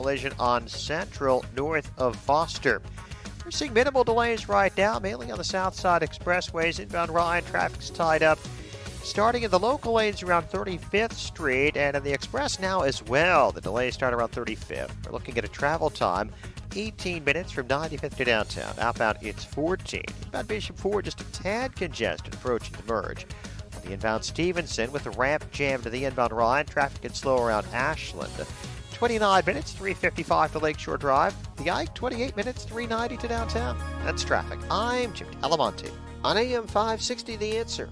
collision on Central north of Foster. We're seeing minimal delays right now, mainly on the South Side expressways. Inbound Ryan, traffic's tied up starting in the local lanes around 35th Street and in the express now as well. The delays start around 35th. We're looking at a travel time 18 minutes from 95th to downtown. Outbound, it's 14. Inbound Bishop Ford, just a tad congested approaching the merge. On the inbound Stevenson, with the ramp jammed to the inbound Ryan, traffic can slow around Ashland. 29 minutes, 3:55 to Lakeshore Drive. The Ike, 28 minutes, 3:90 to downtown. That's traffic. I'm Jim Talamonte on AM 560, The Answer.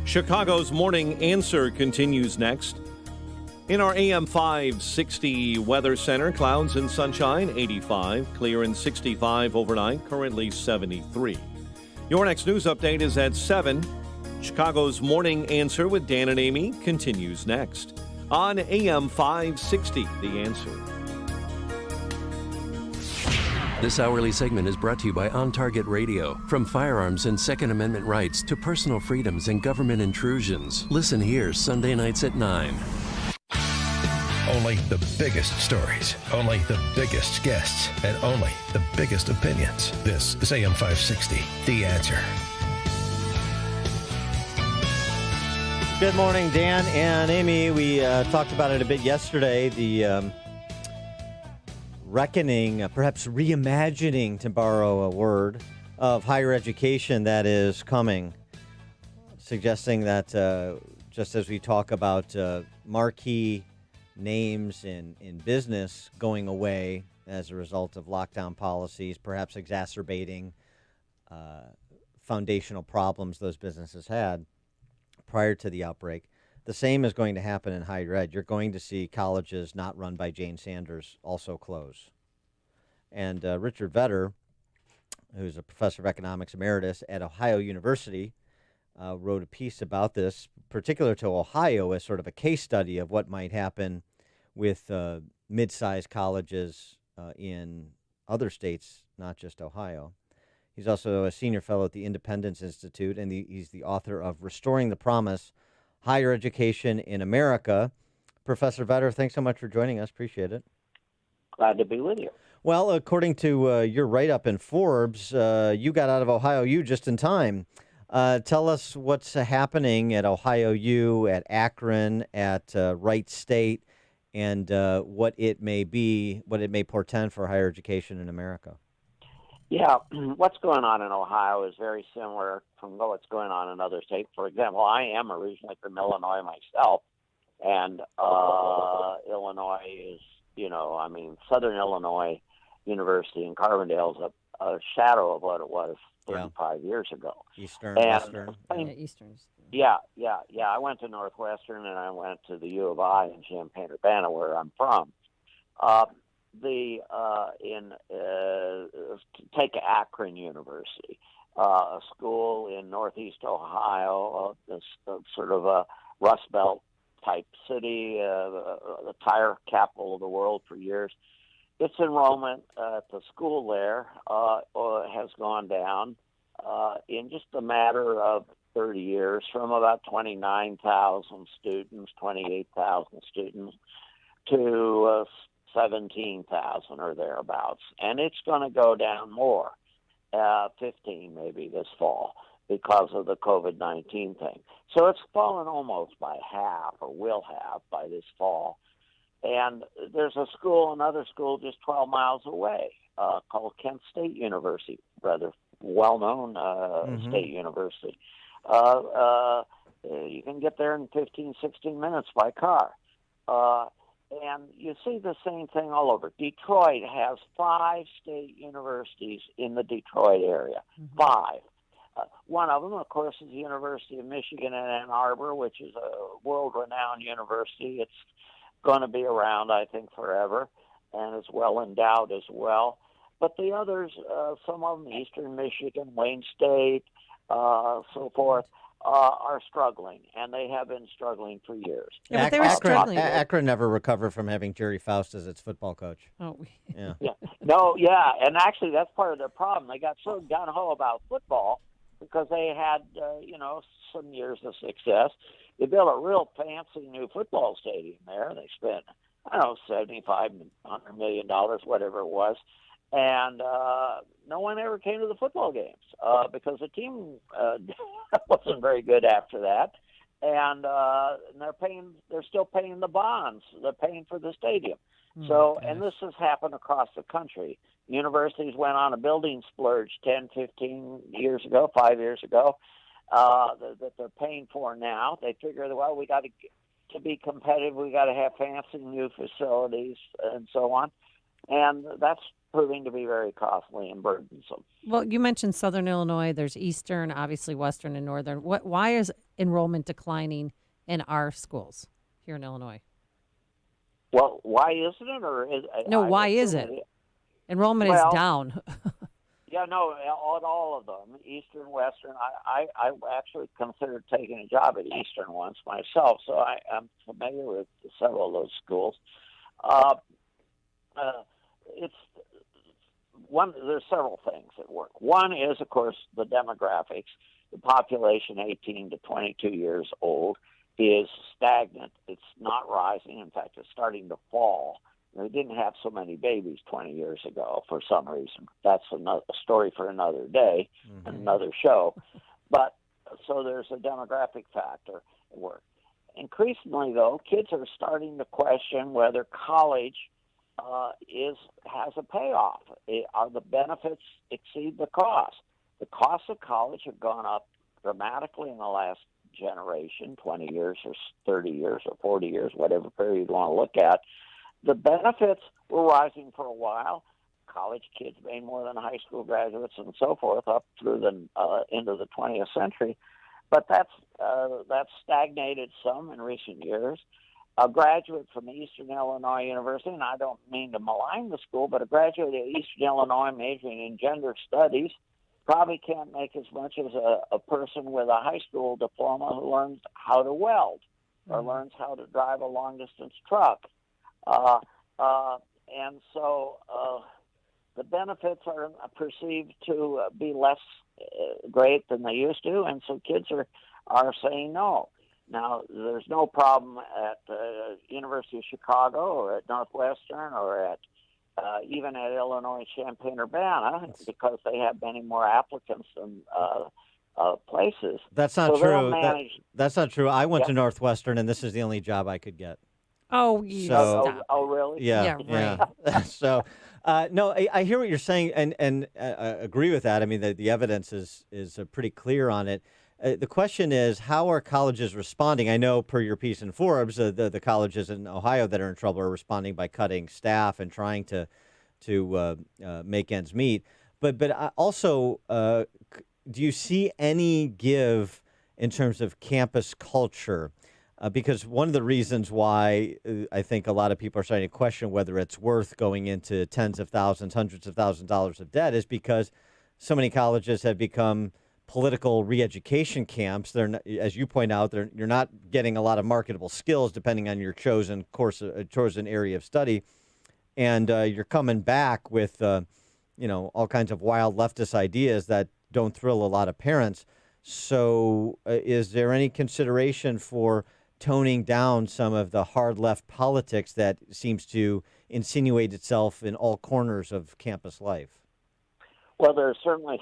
Chicago's Morning Answer continues next. In our AM 560 Weather Center, clouds and sunshine, 85, clear and 65 overnight, currently 73. Your next news update is at 7. Chicago's Morning Answer with Dan and Amy continues next on AM 560, The Answer. This hourly segment is brought to you by On Target Radio. From firearms and Second Amendment rights to personal freedoms and government intrusions. Listen here Sunday nights at 9. Only the biggest stories, only the biggest guests, and only the biggest opinions. This is AM 560, The Answer. Good morning, Dan and Amy. We talked about it a bit yesterday, the reckoning, perhaps reimagining, to borrow a word, of higher education that is coming, suggesting that just as we talk about marquee names in business going away as a result of lockdown policies, perhaps exacerbating foundational problems those businesses had prior to the outbreak, the same is going to happen in higher ed. You're going to see colleges not run by Jane Sanders also close. And Richard Vedder, who's a professor of economics emeritus at Ohio University, wrote a piece about this, particular to Ohio, as sort of a case study of what might happen with mid-sized colleges in other states, not just Ohio. He's also a senior fellow at the Independence Institute, and he's the author of Restoring the Promise, Higher Education in America. Professor Vedder, thanks so much for joining us. Appreciate it. Glad to be with you. Well, according to your write-up in Forbes, you got out of Ohio U just in time. Tell us what's happening at Ohio U, at Akron, at Wright State, and what it may portend for higher education in America. Yeah, what's going on in Ohio is very similar from what's going on in other states. For example, I am originally from Illinois myself, and Illinois is, Southern Illinois University in Carbondale is a shadow of what it was 35 years ago. Eastern. Eastern. Yeah. I went to Northwestern and I went to the U of I in Champaign-Urbana, where I'm from. Take Akron University, a school in Northeast Ohio, sort of a Rust Belt type city, the tire capital of the world for years. Its enrollment at the school there has gone down in just a matter of 30 years from about 29,000 students, 28,000 students to 17,000 or thereabouts. And it's going to go down more, 15 maybe this fall, because of the COVID-19 thing. So it's fallen almost by half, or will have by this fall. And there's another school just 12 miles away called Kent State University, rather well-known state university. You can get there in 15, 16 minutes by car. And you see the same thing all over. Detroit has 5 state universities in the Detroit area. 5. One of them, of course, is the University of Michigan in Ann Arbor, which is a world-renowned university. It's going to be around, I think, forever, and is well endowed as well. But the others, some of them, Eastern Michigan, Wayne State, so forth, are struggling, and they have been struggling for years. Yeah, but they were struggling. Akron never recovered from having Jerry Faust as its football coach. Oh, yeah. And actually that's part of their problem. They got so gung-ho about football because they had, some years of success. They built a real fancy new football stadium there. They spent I don't know, $75-100 million, whatever it was. And no one ever came to the football games because the team wasn't very good after that. And they're still paying the bonds. They're paying for the stadium. And this has happened across the country. Universities went on a building splurge 10, 15 years ago, 5 years ago, that they're paying for now. They figure, well, we got to be competitive. We got to have fancy new facilities and so on. And that's proving to be very costly and burdensome. Well, you mentioned Southern Illinois. There's Eastern, obviously Western and Northern. Why is enrollment declining in our schools here in Illinois? Well, why isn't it? Why is it? Enrollment is down. Yeah, no, on all of them, Eastern, Western. I actually considered taking a job at Eastern once myself, so I'm familiar with several of those schools. There's several things at work. One is, of course, the demographics. The population 18 to 22 years old is stagnant. It's not rising. In fact, it's starting to fall. We didn't have so many babies 20 years ago for some reason. That's a story for another day and another show. But so there's a demographic factor at work. Increasingly, though, kids are starting to question whether college has a payoff. Are the benefits exceed the cost? The costs of college have gone up dramatically in the last generation, 20 years or 30 years or 40 years, whatever period you want to look at. The benefits were rising for a while. College kids made more than high school graduates and so forth up through the into the 20th century. But that's stagnated some in recent years. A graduate from Eastern Illinois University, and I don't mean to malign the school, but a graduate at Eastern Illinois majoring in gender studies probably can't make as much as a person with a high school diploma who learns how to weld or learns how to drive a long-distance truck. And so the benefits are perceived to be less great than they used to, and so kids are saying no. Now, there's no problem at University of Chicago or at Northwestern or at even at Illinois Champaign-Urbana because they have many more applicants than places. That's not true. That's not true. I went Yeah. to Northwestern, and this is the only job I could get. Oh, you So- stop. Oh, really? Yeah, Yeah, right. So, no, I hear what you're saying, and agree with that. I mean, the evidence is pretty clear on it. The question is, how are colleges responding? I know, per your piece in Forbes, the colleges in Ohio that are in trouble are responding by cutting staff and trying to make ends meet. But also, do you see any give in terms of campus culture? Because one of the reasons why I think a lot of people are starting to question whether it's worth going into tens of thousands, hundreds of thousands of dollars of debt is because so many colleges have become political re-education camps. They're not, as you point out, you're not getting a lot of marketable skills depending on your chosen course, chosen area of study, and you're coming back with all kinds of wild leftist ideas that don't thrill a lot of parents. So, is there any consideration for toning down some of the hard left politics that seems to insinuate itself in all corners of campus life? Well, there's certainly,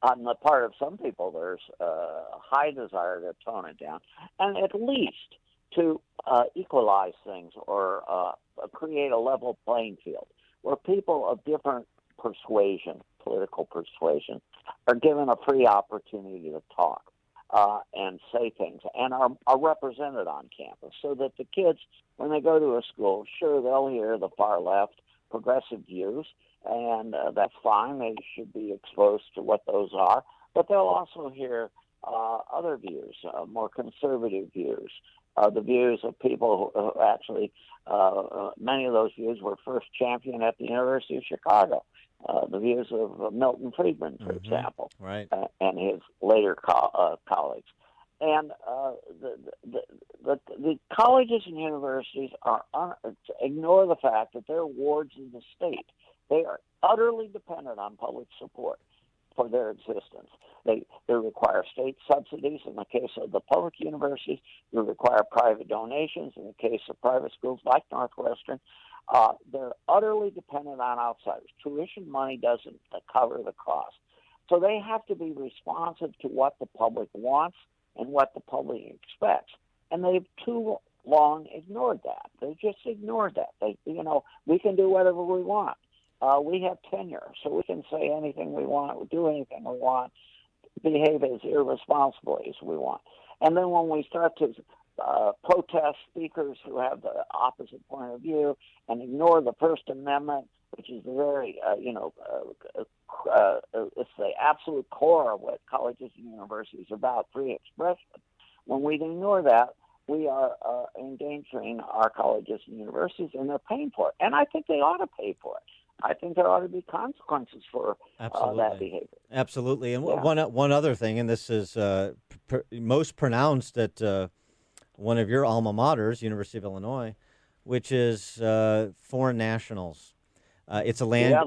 on the part of some people, there's a high desire to tone it down, and at least to equalize things or create a level playing field where people of different persuasion, political persuasion, are given a free opportunity to talk and say things and are represented on campus so that the kids, when they go to a school, sure, they'll hear the far left progressive views, and that's fine. They should be exposed to what those are. But they'll also hear other views, more conservative views, the views of people who actually, many of those views were first championed at the University of Chicago. The views of Milton Friedman, for example, right, and his later colleagues. And the colleges and universities ignore the fact that they're wards of the state. They are utterly dependent on public support. for their existence. They require state subsidies in the case of the public universities. They require private donations in the case of private schools like Northwestern. They're utterly dependent on outsiders. Tuition money doesn't cover the cost. So they have to be responsive to what the public wants and what the public expects. And they've too long ignored that. They just ignored that. We can do whatever we want. We have tenure, so we can say anything we want, do anything we want, behave as irresponsibly as we want. And then when we start to protest speakers who have the opposite point of view and ignore the First Amendment, which is very, it's the absolute core of what colleges and universities are about, free expression. When we ignore that, we are endangering our colleges and universities, and they're paying for it. And I think they ought to pay for it. I think there ought to be consequences for that behavior. Absolutely. And one other thing, and this is most pronounced at one of your alma maters, University of Illinois, which is foreign nationals. It's a land.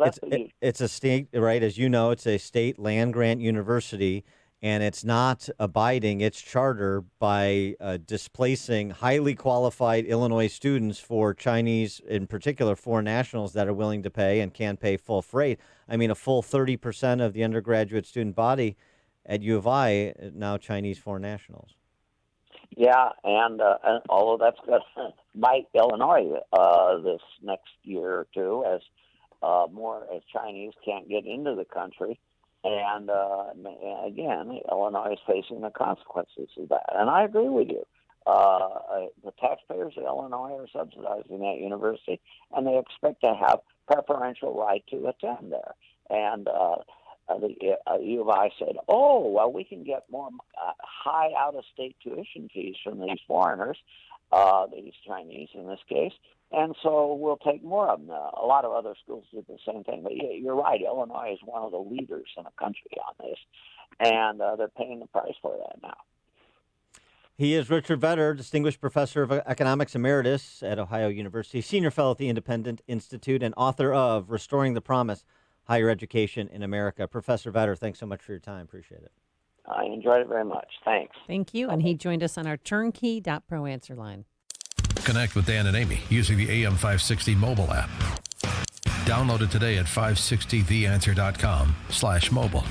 It's a state, right? As you know, it's a state land grant university, and it's not abiding its charter by displacing highly qualified Illinois students for Chinese, in particular, foreign nationals that are willing to pay and can pay full freight. I mean, a full 30% of the undergraduate student body at U of I now Chinese foreign nationals. Yeah, and although that's going to bite Illinois this next year or two, as Chinese can't get into the country. And again, Illinois is facing the consequences of that. And I agree with you. The taxpayers of Illinois are subsidizing that university, and they expect to have preferential right to attend there. And the U of I said, we can get more high out-of-state tuition fees from these foreigners, these Chinese in this case, and so we'll take more of them. A lot of other schools did the same thing. But you're right, Illinois is one of the leaders in the country on this, and they're paying the price for that now. He is Richard Vedder, Distinguished Professor of Economics Emeritus at Ohio University, Senior Fellow at the Independent Institute, and author of Restoring the Promise, Higher Education in America. Professor Vedder, thanks so much for your time. Appreciate it. I enjoyed it very much. Thanks. Thank you. And he joined us on our turnkey.pro answer line. Connect with Dan and Amy using the AM 560 mobile app. Download it today at 560theanswer.com/mobile.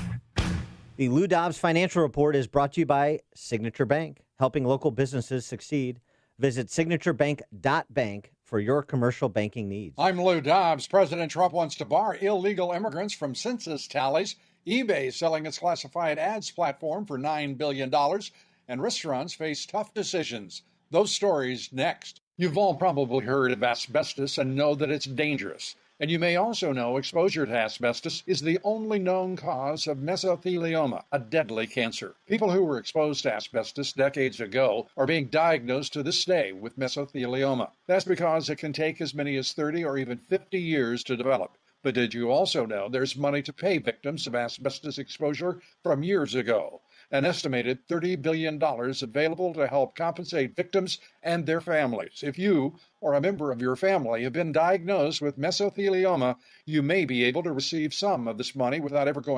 The Lou Dobbs Financial Report is brought to you by Signature Bank, helping local businesses succeed. Visit signaturebank.bank for your commercial banking needs. I'm Lou Dobbs. President Trump wants to bar illegal immigrants from census tallies. eBay selling its classified ads platform for $9 billion, and restaurants face tough decisions. Those stories next. You've all probably heard of asbestos and know that it's dangerous. And you may also know exposure to asbestos is the only known cause of mesothelioma, a deadly cancer. People who were exposed to asbestos decades ago are being diagnosed to this day with mesothelioma. That's because it can take as many as 30 or even 50 years to develop. But did you also know there's money to pay victims of asbestos exposure from years ago? An estimated $30 billion available to help compensate victims and their families. If you or a member of your family have been diagnosed with mesothelioma, you may be able to receive some of this money without ever going